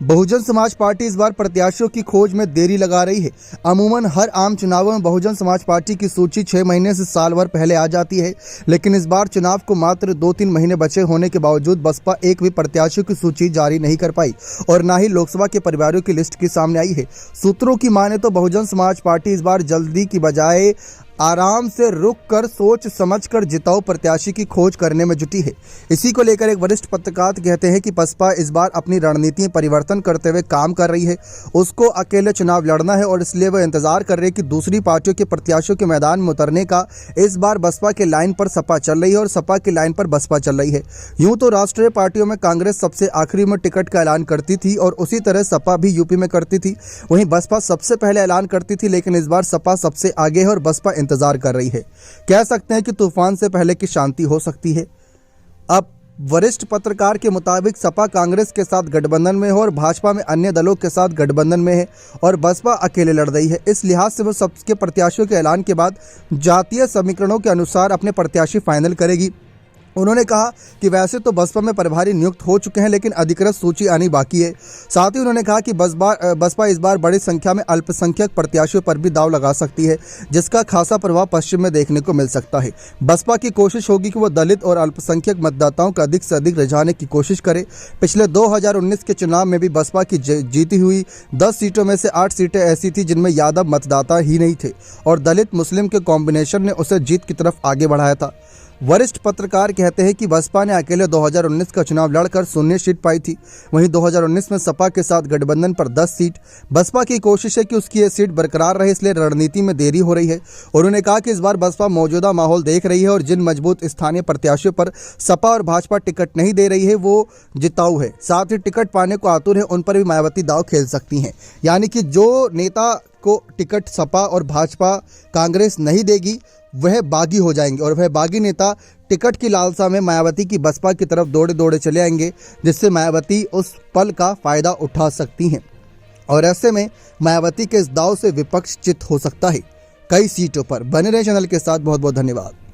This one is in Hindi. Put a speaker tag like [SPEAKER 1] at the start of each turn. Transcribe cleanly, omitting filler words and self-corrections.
[SPEAKER 1] बहुजन समाज पार्टी इस बार प्रत्याशियों की खोज में देरी लगा रही है। अमूमन हर आम चुनावों में बहुजन समाज पार्टी की सूची 6 महीने से साल भर पहले आ जाती है, लेकिन इस बार चुनाव को मात्र 2-3 महीने बचे होने के बावजूद बसपा एक भी प्रत्याशियों की सूची जारी नहीं कर पाई और न ही लोकसभा के परिवारों की लिस्ट की सामने आई है। सूत्रों की माने तो बहुजन समाज पार्टी इस बार जल्दी की बजाय आराम से रुक कर सोच समझकर जिताऊ प्रत्याशी की खोज करने में जुटी है। इसी को लेकर एक वरिष्ठ पत्रकार कहते हैं कि बसपा इस बार अपनी रणनीति में परिवर्तन करते हुए काम कर रही है। उसको अकेले चुनाव लड़ना है और इसलिए वह इंतजार कर रहे हैं कि दूसरी पार्टियों के प्रत्याशियों के मैदान में उतरने का। इस बार बसपा के लाइन पर सपा चल रही है और सपा की लाइन पर बसपा चल रही है। यूं तो राष्ट्रीय पार्टियों में कांग्रेस सबसे आखिरी में टिकट का ऐलान करती थी और उसी तरह सपा भी यूपी में करती थी। वहीं बसपा सबसे पहले ऐलान करती थी, लेकिन इस बार सपा सबसे आगे है और बसपा इंतजार कर रही है। कह सकते हैं कि तूफान से पहले की शांति हो सकती है। अब वरिष्ठ पत्रकार के मुताबिक सपा कांग्रेस के साथ गठबंधन में है और भाजपा में अन्य दलों के साथ गठबंधन में है और बसपा अकेले लड़ रही है। इस लिहाज से वो सबके प्रत्याशियों के ऐलान के बाद जातीय समीकरणों के अनुसार अपने प्रत्याशी फाइनल करेगी। उन्होंने कहा कि वैसे तो बसपा में प्रभारी नियुक्त हो चुके हैं, लेकिन अधिकृत सूची आनी बाकी है। साथ ही उन्होंने कहा कि बसपा इस बार बड़ी संख्या में अल्पसंख्यक प्रत्याशियों पर भी दांव लगा सकती है, जिसका खासा प्रभाव पश्चिम में देखने को मिल सकता है। बसपा की कोशिश होगी कि वो दलित और अल्पसंख्यक मतदाताओं को अधिक से अधिक रिझाने की कोशिश करे। पिछले 2019 के चुनाव में भी बसपा की जीती हुई 10 सीटों में से 8 सीटें ऐसी थी जिनमें यादव मतदाता ही नहीं थे और दलित मुस्लिम के कॉम्बिनेशन ने उसे जीत की तरफ आगे बढ़ाया था। वरिष्ठ पत्रकार कहते हैं कि बसपा ने अकेले 2019 का चुनाव लड़कर 0 सीट पाई थी। वहीं 2019 में सपा के साथ गठबंधन पर 10 सीट। बसपा की कोशिश है कि उसकी ये सीट बरकरार रहे, इसलिए रणनीति में देरी हो रही है। उन्होंने कहा कि इस बार बसपा मौजूदा माहौल देख रही है और जिन मजबूत स्थानीय प्रत्याशियों पर सपा और भाजपा टिकट नहीं दे रही है वो जिताऊ है। साथ ही टिकट पाने को आतुर है, उन पर भी मायावती दांव खेल सकती हैं। यानी कि जो नेता को टिकट सपा और भाजपा कांग्रेस नहीं देगी वह बागी हो जाएंगे और वह बागी नेता टिकट की लालसा में मायावती की बसपा की तरफ दौड़े दौड़े चले आएंगे, जिससे मायावती उस पल का फायदा उठा सकती हैं और ऐसे में मायावती के इस दांव से विपक्ष चित हो सकता है कई सीटों पर। बने रहे चैनल के साथ। बहुत बहुत धन्यवाद।